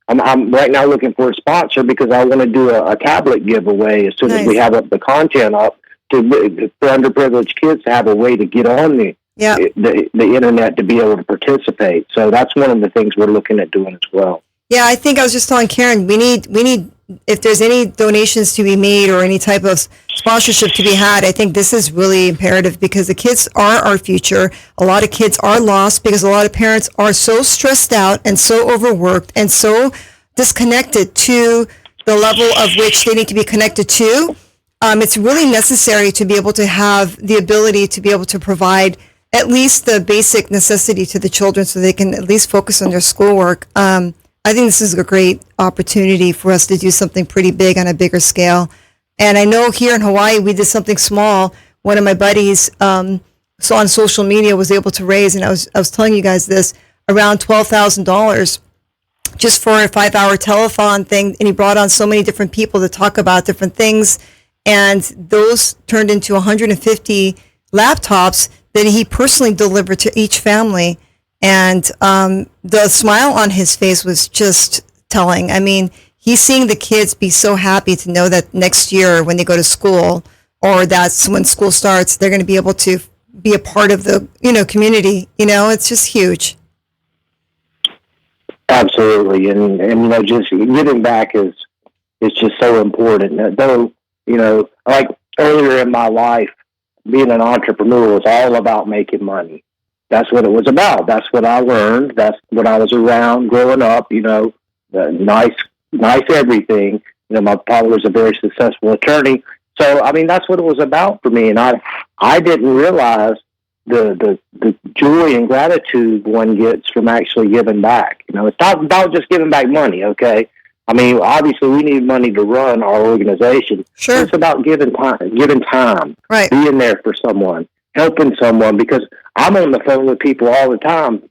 I'm right now looking for a sponsor because I want to do a tablet giveaway as soon as we have the content up for underprivileged kids to have a way to get on the internet to be able to participate. So that's one of the things we're looking at doing as well. Yeah, I think I was just telling Karen, we need if there's any donations to be made or any type of sponsorship to be had, I think this is really imperative because the kids are our future. A lot of kids are lost because a lot of parents are so stressed out and so overworked and so disconnected to the level of which they need to be connected to. It's really necessary to be able to have the ability to be able to provide at least the basic necessity to the children so they can at least focus on their schoolwork. I think this is a great opportunity for us to do something pretty big on a bigger scale. And I know here in Hawaii, we did something small. One of my buddies saw on social media was able to raise, and I was telling you guys this, around $12,000 just for a 5-hour telethon thing. And he brought on so many different people to talk about different things. And those turned into 150 laptops that he personally delivered to each family. And the smile on his face was just telling. I mean, he's seeing the kids be so happy to know that next year when they go to school, or that's when school starts, they're going to be able to be a part of the, community. It's just huge. Absolutely. And just giving back is just so important. Though, like earlier in my life, being an entrepreneur was all about making money. That's what it was about. That's what I learned. That's what I was around growing up, the nice everything. My father was a very successful attorney. So, I mean, that's what it was about for me. And I didn't realize the joy and gratitude one gets from actually giving back. It's not about just giving back money, okay? I mean, obviously we need money to run our organization. Sure. It's about giving time, right. Being there for someone, helping someone, because I'm on the phone with people all the time,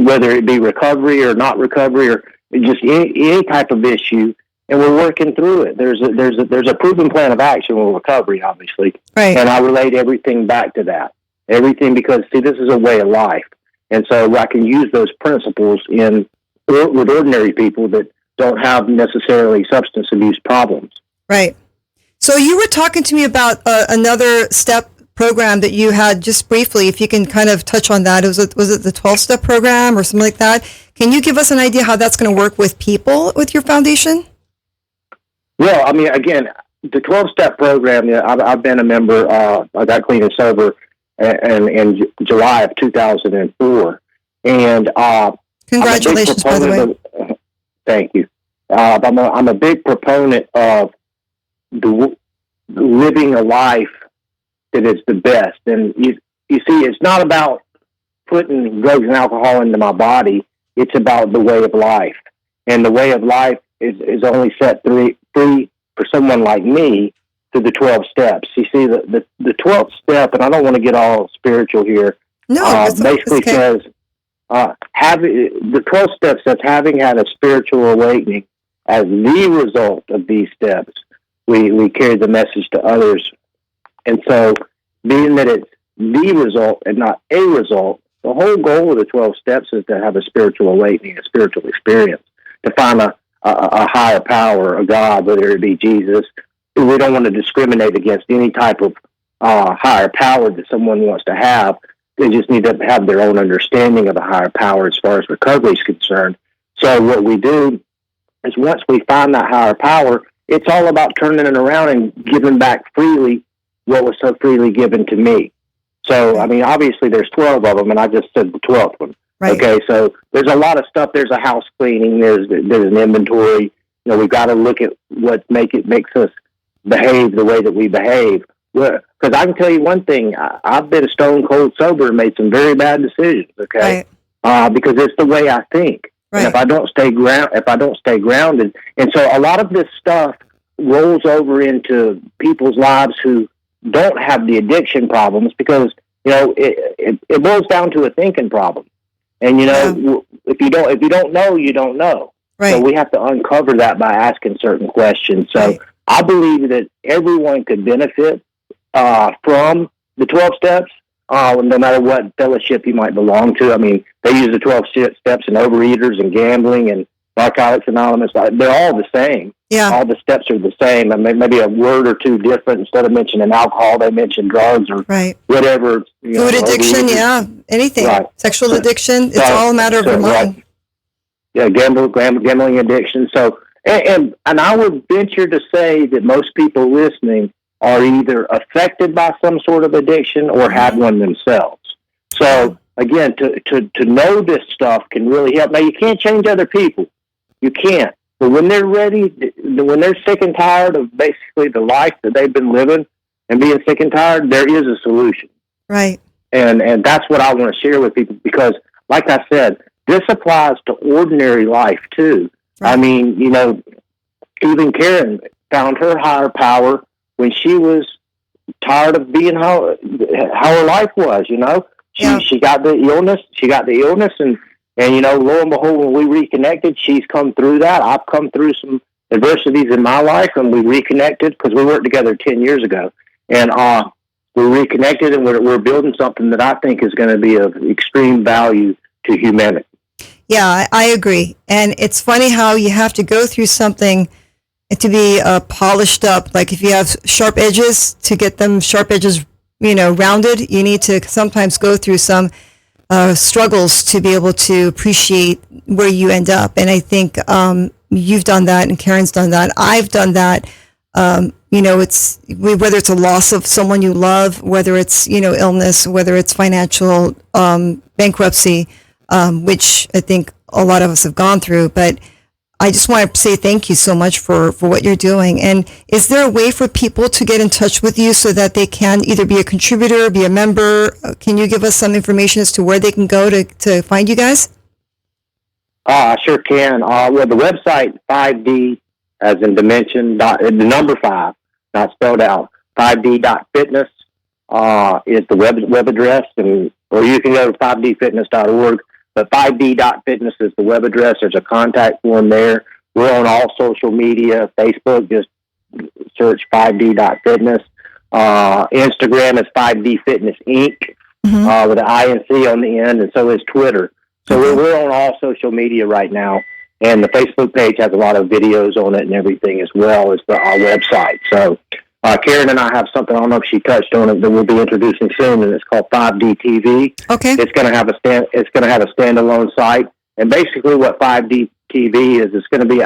whether it be recovery or not recovery or just any type of issue, and we're working through it. There's a proven plan of action with recovery, obviously, right. And I relate everything back to that. Everything, because see, this is a way of life, and so I can use those principles with ordinary people that don't have necessarily substance abuse problems. Right. So you were talking to me about another step program that you had just briefly. If you can kind of touch on that, was it the 12-step program or something like that? Can you give us an idea how that's going to work with people with your foundation? Well, I mean, again, the 12-step program. I've been a member. I got clean and sober in July of 2004, and congratulations, by the way. Thank you. I'm a big proponent of living a life that is the best. And you see, it's not about putting drugs and alcohol into my body. It's about the way of life. And the way of life is only set free for someone like me through the 12 steps. You see, the 12th step, and I don't want to get all spiritual here, basically says, the 12 steps says, having had a spiritual awakening, as the result of these steps, we carry the message to others. And so, being that it's the result and not a result, the whole goal of the 12 steps is to have a spiritual awakening, a spiritual experience, to find a higher power, a God, whether it be Jesus. We don't want to discriminate against any type of higher power that someone wants to have. They just need to have their own understanding of the higher power as far as recovery is concerned. So what we do is once we find that higher power, it's all about turning it around and giving back freely what was so freely given to me. So, I mean, obviously there's 12 of them, and I just said the 12th one. Right. Okay, so there's a lot of stuff. There's a house cleaning. There's an inventory. We've got to look at what makes us behave the way that we behave. Because I can tell you one thing. I've been stone cold sober and made some very bad decisions, okay? Right. Because it's the way I think. Right. And if I don't stay grounded, and so a lot of this stuff rolls over into people's lives who don't have the addiction problems, because it boils down to a thinking problem. And if you don't know, you don't know. Right. So we have to uncover that by asking certain questions. So right. I believe that everyone could benefit from the 12 steps, no matter what fellowship you might belong to. I mean, they use the 12 steps in overeaters and gambling and Narcotics Anonymous. They're all the same. Yeah. All the steps are the same. I mean, maybe a word or two different. Instead of mentioning alcohol, they mention drugs or right. whatever. Food addiction, anything. Right. Sexual addiction. It's all a matter of the mind. Right. Yeah, gambling addiction. So, and I would venture to say that most people listening are either affected by some sort of addiction or have one themselves. So, again, to know this stuff can really help. Now, you can't change other people. You can't. But when they're ready, when they're sick and tired of basically the life that they've been living and being sick and tired, there is a solution. Right. And that's what I want to share with people, because, like I said, this applies to ordinary life, too. Right. I mean, even Karen found her higher power when she was tired of being how her life was, She got the illness, and lo and behold, when we reconnected, she's come through that. I've come through some adversities in my life, and we reconnected because we worked together 10 years ago. And we reconnected, and we're building something that I think is going to be of extreme value to humanity. Yeah, I agree. And it's funny how you have to go through something to be polished up. Like if you have sharp edges, to get them sharp edges, rounded, you need to sometimes go through some struggles to be able to appreciate where you end up. And I think you've done that, and Karen's done that. I've done that. It's whether it's a loss of someone you love, whether it's illness, whether it's financial bankruptcy, which I think a lot of us have gone through. But I just want to say thank you so much for what you're doing. And is there a way for people to get in touch with you so that they can either be a contributor, be a member? Can you give us some information as to where they can go to find you guys? I sure can. Well, the website 5D, as in dimension, the number 5, not spelled out, 5D.fitness is the web address, or you can go to 5dfitness.org. But 5D.fitness is the web address. There's a contact form there. We're on all social media. Facebook, just search 5D.fitness. Instagram is 5D Fitness Inc. With an INC on the end, and so is Twitter. So we're on all social media right now. And the Facebook page has a lot of videos on it and everything, as well as our website. So Karen and I have something, I don't know if she touched on it, that we'll be introducing soon, and it's called 5D TV. Okay. It's going to have a standalone site, and basically what 5D TV is, it's going to be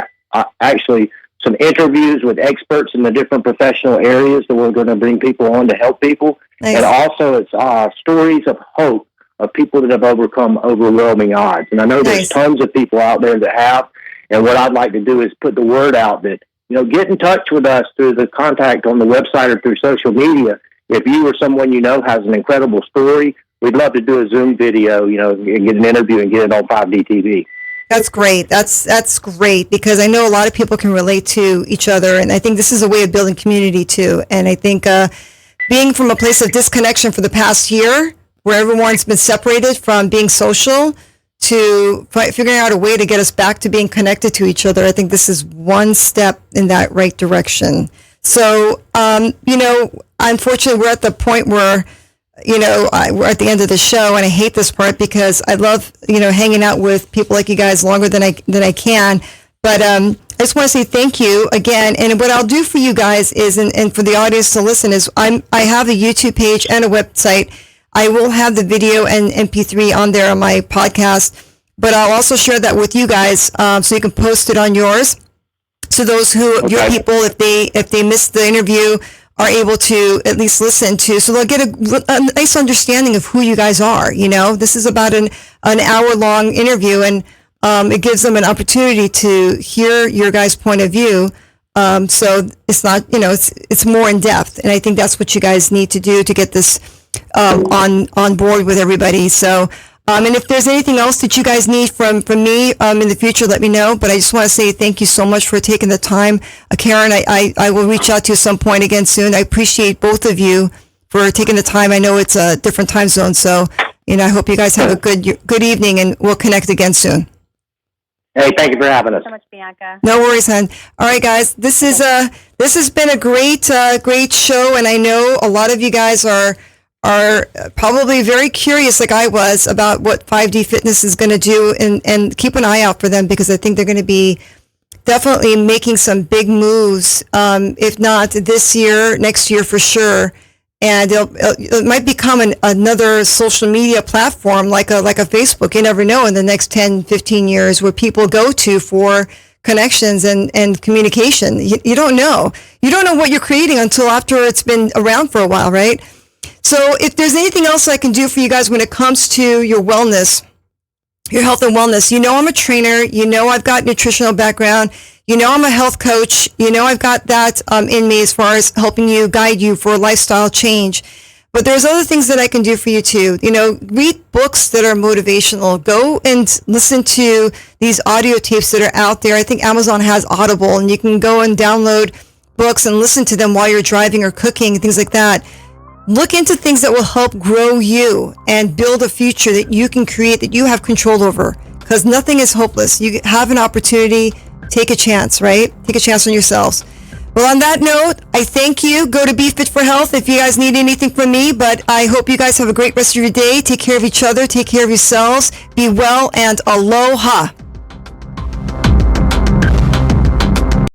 actually some interviews with experts in the different professional areas that we're going to bring people on to help people, nice. And also it's stories of hope of people that have overcome overwhelming odds. And I know there's tons of people out there that have, and what I'd like to do is put the word out that, get in touch with us through the contact on the website or through social media. If you or someone has an incredible story, we'd love to do a Zoom video, and get an interview and get it on 5D TV. That's great. That's great, because I know a lot of people can relate to each other, and I think this is a way of building community too. And I think being from a place of disconnection for the past year, where everyone's been separated from being social, to figuring out a way to get us back to being connected to each other, I think this is one step in that right direction. So, unfortunately, we're at the point where, we're at the end of the show, and I hate this part because I love, hanging out with people like you guys longer than I can. But I just want to say thank you again. And what I'll do for you guys is, and for the audience to listen, is I have a YouTube page and a website. I will have the video and MP3 on there on my podcast, but I'll also share that with you guys, so you can post it on yours. So those your people, if they missed the interview, are able to at least listen to, so they'll get a nice understanding of who you guys are. This is about an hour-long interview, and it gives them an opportunity to hear your guys' point of view. So it's not, it's more in depth, and I think that's what you guys need to do to get this on board with everybody. So, and if there's anything else that you guys need from me in the future, let me know. But I just want to say thank you so much for taking the time. Karen, I will reach out to you at some point again soon. I appreciate both of you for taking the time. I know it's a different time zone, so I hope you guys have a good evening, and we'll connect again soon. Hey, thank you for having us. Thank you so much, Bianca. No worries, hon. All right, guys, this has been a great show, and I know a lot of you guys are probably very curious, like I was, about what 5D Fitness is going to do, and keep an eye out for them, because I think they're going to be definitely making some big moves, if not this year, next year for sure. And it might become another social media platform like a Facebook. You never know, in the next 10, 15 years, where people go to for connections and communication. You don't know. You don't know what you're creating until after it's been around for a while, right? So if there's anything else I can do for you guys when it comes to your wellness, your health and wellness, I'm a trainer, I've got nutritional background, I'm a health coach, I've got that in me as far as helping you, guide you for lifestyle change. But there's other things that I can do for you too. Read books that are motivational. Go and listen to these audio tapes that are out there. I think Amazon has Audible, and you can go and download books and listen to them while you're driving or cooking, things like that. Look into things that will help grow you and build a future that you can create, that you have control over, because nothing is hopeless. You have an opportunity. Take a chance, right? Take a chance on yourselves. Well, on that note, I thank you. Go to Be Fit for Health if you guys need anything from me, but I hope you guys have a great rest of your day. Take care of each other. Take care of yourselves. Be well and aloha.